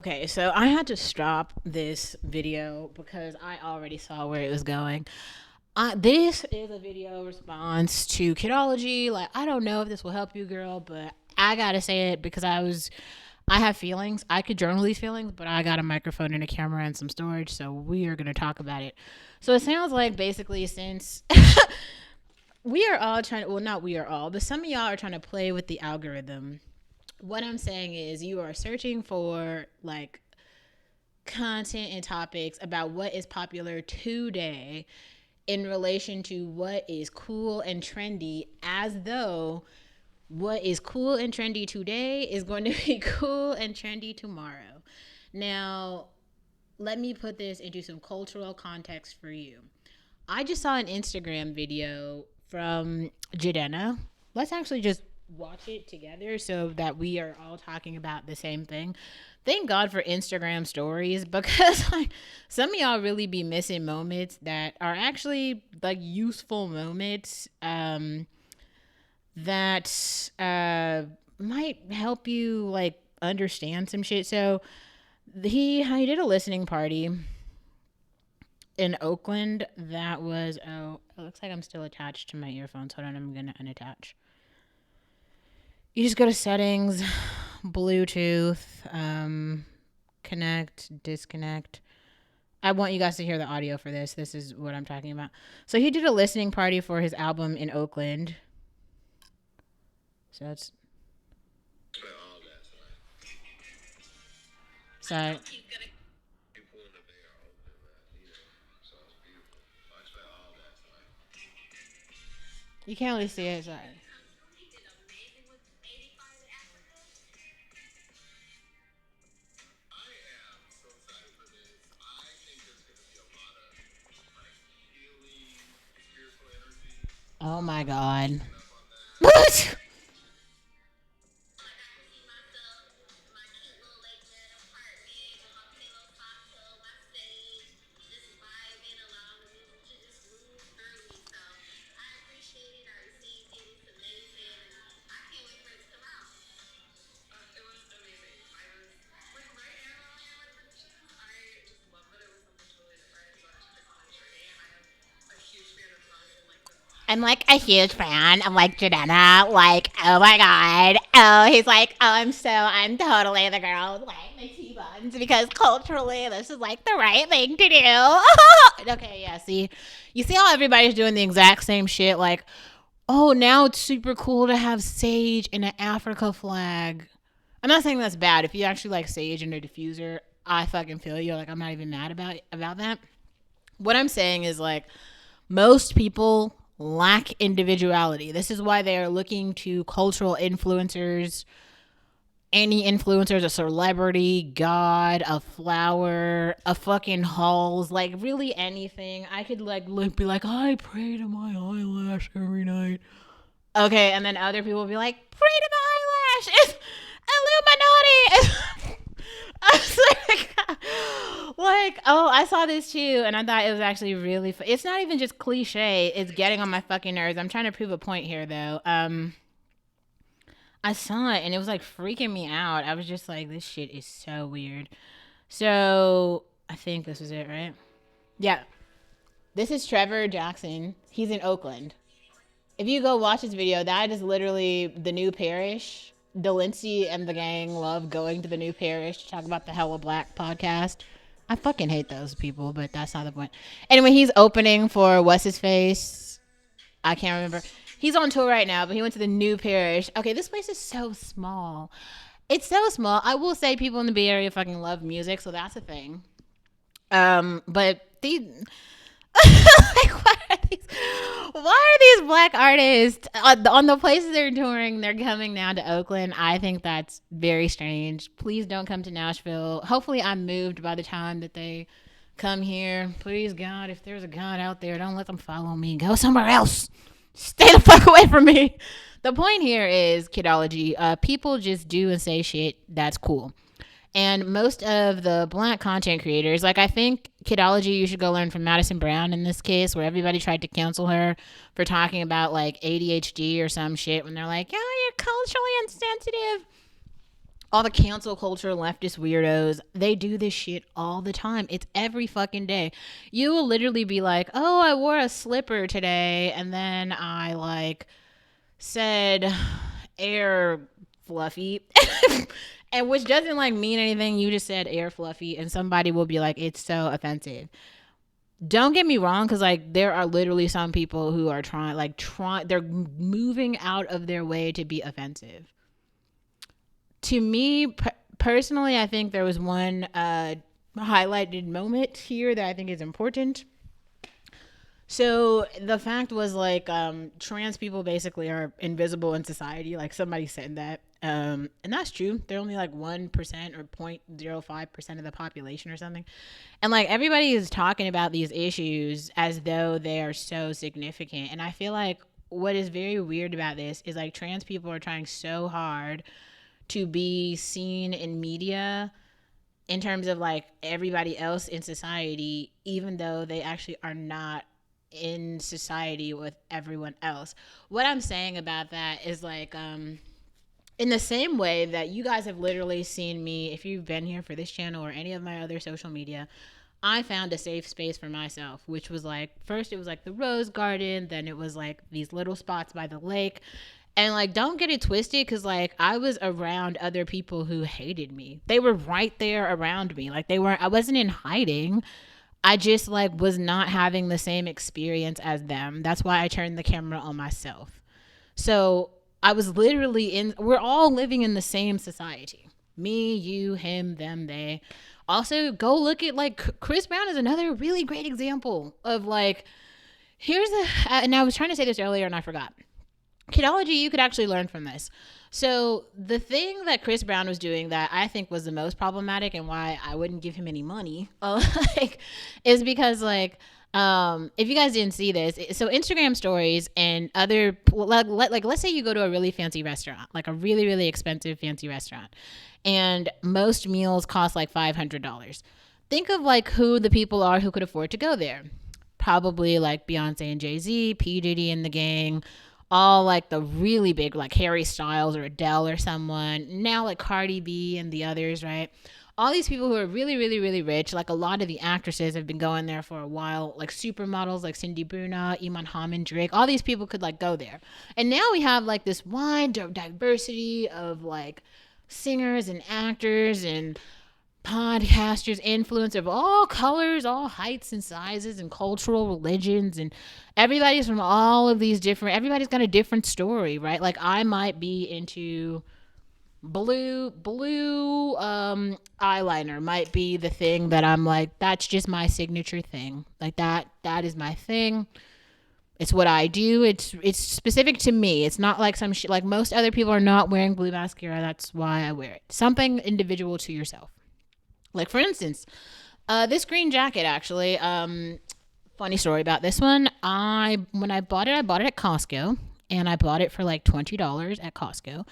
Okay, so I had to stop this video because I already saw where it was going. This is a video response to Kidology. Like, I don't know if this will help you, girl, but I gotta say it because I have feelings. I could journal these feelings, but I got a microphone and a camera and some storage, so we are gonna talk about it. So it sounds like basically since we are all trying to, well, not we are all, but some of y'all are trying to play with the algorithm. What I'm saying is you are searching for like content and topics about what is popular today in relation to what is cool and trendy, as though what is cool and trendy today is going to be cool and trendy tomorrow. Now, let me put this into some cultural context for you. I just saw an Instagram video from Jadena. Let's actually just watch it together so that we are all talking about the same thing. Thank God for Instagram stories because like some of y'all really be missing moments that are actually like useful moments that might help you like understand some shit. So he did a listening party in Oakland. That was, oh, it looks like I'm still attached to my earphones. Hold on, I'm gonna unattach. You just go to settings, Bluetooth, connect, disconnect. I want you guys to hear the audio for this. This is what I'm talking about. So he did a listening party for his album in Oakland. So it's sorry. You can't really see it. Sorry. Oh my god. What? I'm like a huge fan of like Jadena. Like, oh my god. Oh, he's like, oh, I'm totally the girl with like my T buns because culturally this is like the right thing to do. Okay, yeah, see, you see how everybody's doing the exact same shit. Like, oh, now it's super cool to have sage in an Africa flag. I'm not saying that's bad. If you actually like sage in a diffuser, I fucking feel you. Like, I'm not even mad about that. What I'm saying is like most people lack individuality. This is why they are looking to cultural influencers. Any influencers, a celebrity, God, a flower, a fucking halls, like really anything. I could like be like, I pray to my eyelash every night. Okay, and then other people will be like, pray to my eyelash. It's Illuminati. I was like, oh, I saw this too, and I thought it was actually really. It's not even just cliche; it's getting on my fucking nerves. I'm trying to prove a point here, though. I saw it, and it was like freaking me out. I was just like, this shit is so weird. So I think this is it, right? Yeah, this is Trevor Jackson. He's in Oakland. If you go watch this video, that is literally the new parish. Delancey and the gang love going to the new parish to talk about the Hella Black podcast. I fucking hate those people, but that's not the point. Anyway, he's opening for what's his face. I can't remember. He's on tour right now, but he went to the new parish. Okay, this place is so small. It's so small. I will say people in the Bay Area fucking love music, so that's a thing. But like, why are these black artists on the places they're touring? They're coming now to Oakland. I think that's very strange. Please don't come to Nashville. Hopefully, I'm moved by the time that they come here. Please, God, if there's a God out there, don't let them follow me. Go somewhere else. Stay the fuck away from me. The point here is Kidology. People just do and say shit that's cool. And most of the black content creators, like I think Kidology, you should go learn from Madison Brown in this case, where everybody tried to cancel her for talking about like ADHD or some shit when they're like, oh, you're culturally insensitive. All the cancel culture leftist weirdos, they do this shit all the time. It's every fucking day. You will literally be like, oh, I wore a slipper today, and then I like said air fluffy. And which doesn't like mean anything. You just said air fluffy, and somebody will be like, it's so offensive. Don't get me wrong, because like there are literally some people who are they're moving out of their way to be offensive. To me personally, I think there was one highlighted moment here that I think is important. So the fact was like trans people basically are invisible in society. Like somebody said that. And that's true. They're only like 1% or 0.05% of the population or something. And like everybody is talking about these issues as though they are so significant. And I feel like what is very weird about this is like trans people are trying so hard to be seen in media in terms of like everybody else in society, even though they actually are not in society with everyone else. What I'm saying about that is like, in the same way that you guys have literally seen me, if you've been here for this channel or any of my other social media, I found a safe space for myself, which was like, first it was like the Rose Garden, then it was like these little spots by the lake. And like, don't get it twisted, because like I was around other people who hated me. They were right there around me. Like I wasn't in hiding. I just like was not having the same experience as them. That's why I turned the camera on myself. So I was literally we're all living in the same society. Me, you, him, them, they. Also, go look at like Chris Brown is another really great example of like, and I was trying to say this earlier and I forgot. Kidology, you could actually learn from this. So the thing that Chris Brown was doing that I think was the most problematic and why I wouldn't give him any money, is because like, if you guys didn't see this, so Instagram stories and other like let's say you go to a really fancy restaurant, like a really really expensive fancy restaurant, and most meals cost like $500. Think of like who the people are who could afford to go there. Probably like Beyonce and Jay-Z, P. Diddy and the gang, all like the really big, like Harry Styles or Adele or someone. Now like Cardi B and the others, right? All these people who are really, really, really rich, like a lot of the actresses have been going there for a while, like supermodels like Cindy Bruna, Iman Hammond, Drake, all these people could like go there. And now we have like this wide diversity of like singers and actors and podcasters, influencers of all colors, all heights and sizes and cultural religions, and everybody's from all of these different, everybody's got a different story, right? Like I might be into blue eyeliner, might be the thing that I'm like, that's just my signature thing. Like that is my thing. It's what I do. It's specific to me. It's not like some shit like most other people are not wearing blue mascara. That's why I wear it. Something individual to yourself. Like for instance, this green jacket actually, funny story about this one. When I bought it at Costco, and I bought it for like $20 at Costco.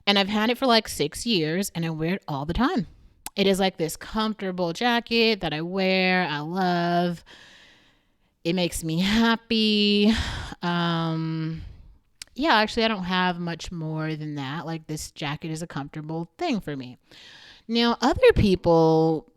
And I've had it for like 6 years and I wear it all the time. It is like this comfortable jacket that I wear. I love. It makes me happy. Yeah, actually I don't have much more than that. Like this jacket is a comfortable thing for me. Now, other people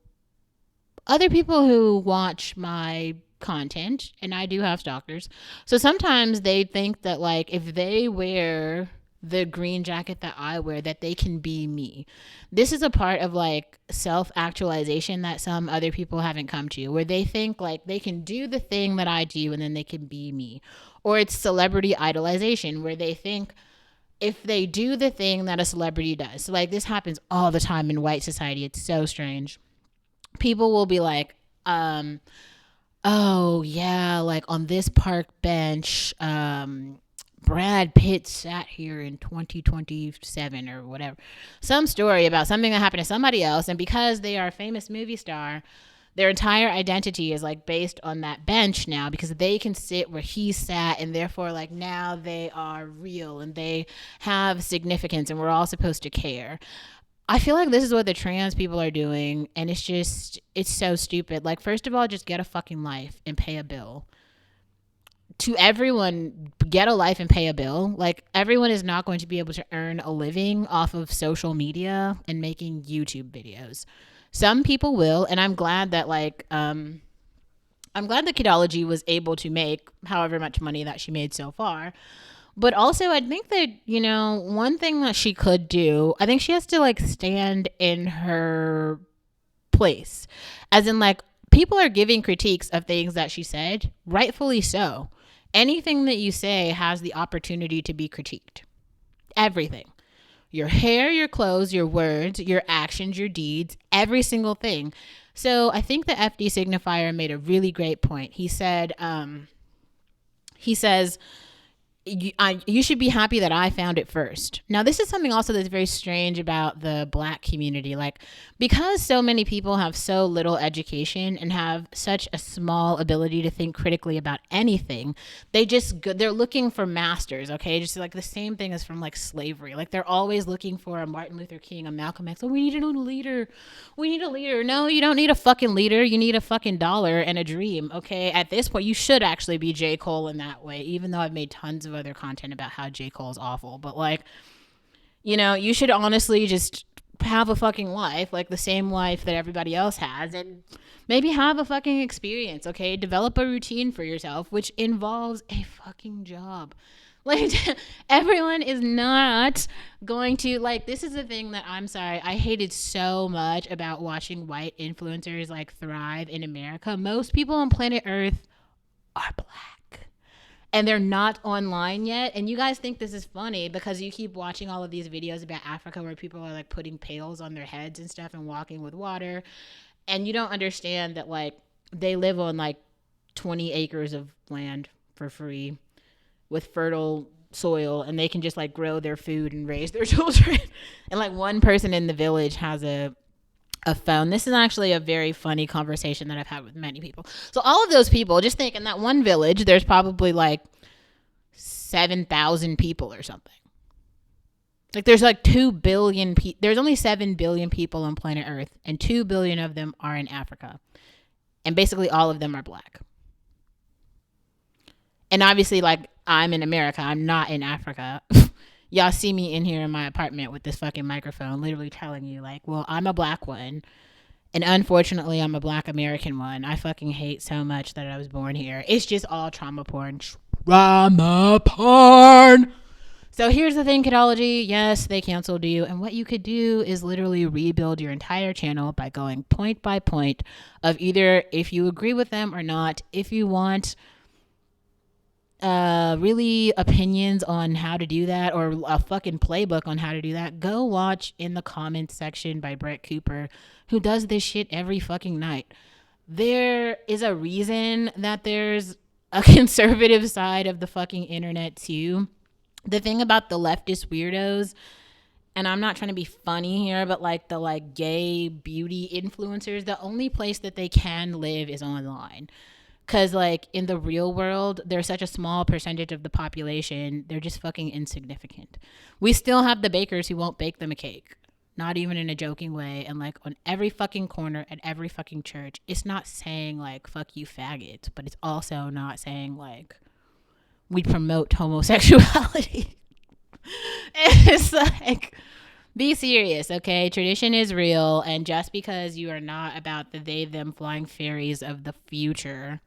who watch my content, and I do have stalkers, so sometimes they think that like if they wear the green jacket that I wear, that they can be me. This is a part of like self-actualization that some other people haven't come to, where they think like they can do the thing that I do and then they can be me. Or it's celebrity idolization, where they think if they do the thing that a celebrity does. So like this happens all the time in white society. It's so strange. People will be like, oh yeah, like on this park bench, Brad Pitt sat here in 2027 or whatever. Some story about something that happened to somebody else. And because they are a famous movie star, their entire identity is like based on that bench now, because they can sit where he sat, and therefore like now they are real and they have significance and we're all supposed to care. I feel like this is what the trans people are doing, and it's so stupid. Like, first of all, just get a fucking life and pay a bill. to everyone, get a life and pay a bill. Like, everyone is not going to be able to earn a living off of social media and making YouTube videos. Some people will, and I'm glad that I'm glad that Kidology was able to make however much money that she made so far. But also, I think that, one thing that she could do, I think she has to like stand in her place. As in, like, people are giving critiques of things that she said, rightfully so. Anything that you say has the opportunity to be critiqued. Everything. Your hair, your clothes, your words, your actions, your deeds, every single thing. So I think the FD signifier made a really great point. He said, he says, you should be happy that I found it first. Now, this is something also that's very strange about the Black community. Like, because so many people have so little education and have such a small ability to think critically about anything, they're looking for masters, okay? Just like the same thing as from like slavery. Like, they're always looking for a Martin Luther King, a Malcolm X. Oh, we need a leader. We need a leader. No, you don't need a fucking leader. You need a fucking dollar and a dream, okay? At this point, you should actually be J. Cole in that way, even though I've made tons of other content about how J. Cole's awful. But like, you should honestly just have a fucking life, like the same life that everybody else has, and maybe have a fucking experience, okay? Develop a routine for yourself, which involves a fucking job. Like, everyone is not going to, like, this is the thing that I'm sorry, I hated so much about watching white influencers like thrive in America. Most people on planet Earth are Black, and they're not online yet. And you guys think this is funny because you keep watching all of these videos about Africa where people are like putting pails on their heads and stuff and walking with water, and you don't understand that like they live on like 20 acres of land for free with fertile soil, and they can just like grow their food and raise their children. And like one person in the village has a phone. This is actually a very funny conversation that I've had with many people. So all of those people, just think in that one village, there's probably like 7,000 people or something. Like, there's like 2 billion people. There's only 7 billion people on planet Earth, and 2 billion of them are in Africa. And basically all of them are Black. And obviously, like, I'm in America. I'm not in Africa. Y'all see me in here in my apartment with this fucking microphone, literally telling you, like, well, I'm a Black one. And unfortunately, I'm a Black American one. I fucking hate so much that I was born here. It's just all trauma porn. Trauma porn. So here's the thing, Kidology. Yes, they canceled you. And what you could do is literally rebuild your entire channel by going point by point of either if you agree with them or not. If you want really opinions on how to do that, or a fucking playbook on how to do that, go watch In the Comments section by Brett Cooper, who does this shit every fucking night. There is a reason that there's a conservative side of the fucking internet too. The thing about the leftist weirdos, and I'm not trying to be funny here, but like the like gay beauty influencers, the only place that they can live is online. Because, like, in the real world, they're such a small percentage of the population. They're just fucking insignificant. We still have the bakers who won't bake them a cake. Not even in a joking way. And, like, on every fucking corner at every fucking church, it's not saying, like, fuck you faggots. But it's also not saying, like, we promote homosexuality. It's like, be serious, okay? Tradition is real. And just because you are not about the they, them flying fairies of the future,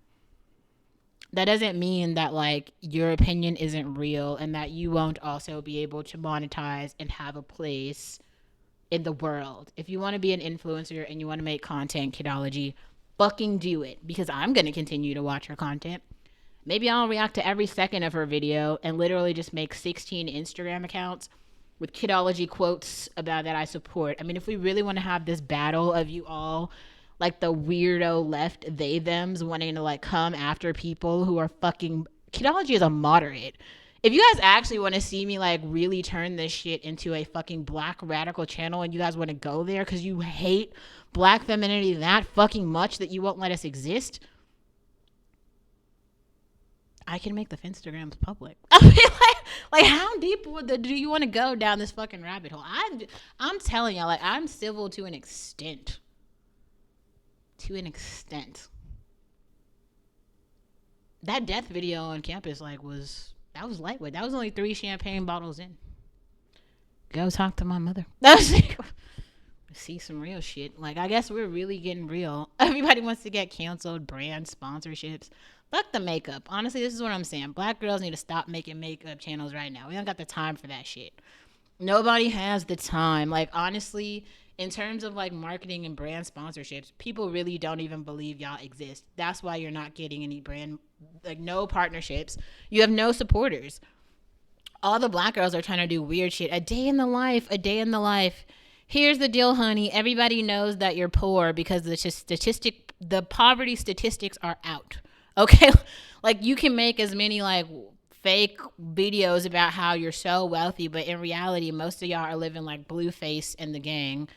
that doesn't mean that like your opinion isn't real and that you won't also be able to monetize and have a place in the world. If you want to be an influencer and you want to make content, Kidology, fucking do it, because I'm going to continue to watch her content. Maybe I'll react to every second of her video and literally just make 16 Instagram accounts with Kidology quotes about that I support. I mean, if we really want to have this battle of you all, like the weirdo left they thems wanting to like come after people who are fucking, Kidology is a moderate. If you guys actually want to see me like really turn this shit into a fucking Black radical channel, and you guys want to go there because you hate Black femininity that fucking much that you won't let us exist, I can make the Finstagrams public. I mean, like how deep do you want to go down this fucking rabbit hole? I'm telling y'all, like, I'm civil to an extent. To an extent. that death video on campus like was that was lightweight. That was only 3 champagne bottles in. Go talk to my mother. See some real shit. Like, I guess we're really getting real. Everybody wants to get canceled, brand sponsorships. Fuck the makeup. Honestly, this is what I'm saying. Black girls need to stop making makeup channels right now. We don't got the time for that shit. Nobody has the time. Like, honestly, in terms of like marketing and brand sponsorships, people really don't even believe y'all exist. That's why you're not getting any brand, like, no partnerships. You have no supporters. All the black girls are trying to do weird shit. A day in the life, a day in the life. Here's the deal, honey. Everybody knows that you're poor because the poverty statistics are out. Okay? Like, you can make as many like fake videos about how you're so wealthy, but in reality, most of y'all are living like Blueface and the gang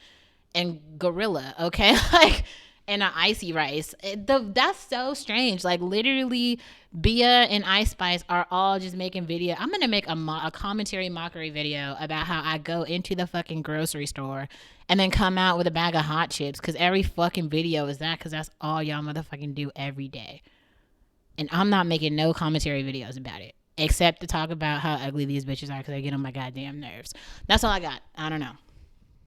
and Gorilla, okay? Like, and an Icy Rice. That's so strange. Like, literally, Bia and Ice Spice are all just making video. I'm gonna make a commentary mockery video about how I go into the fucking grocery store and then come out with a bag of hot chips, because every fucking video is that, because that's all y'all motherfucking do every day. And I'm not making no commentary videos about it, except to talk about how ugly these bitches are, because they get on my goddamn nerves. That's all I got. I don't know.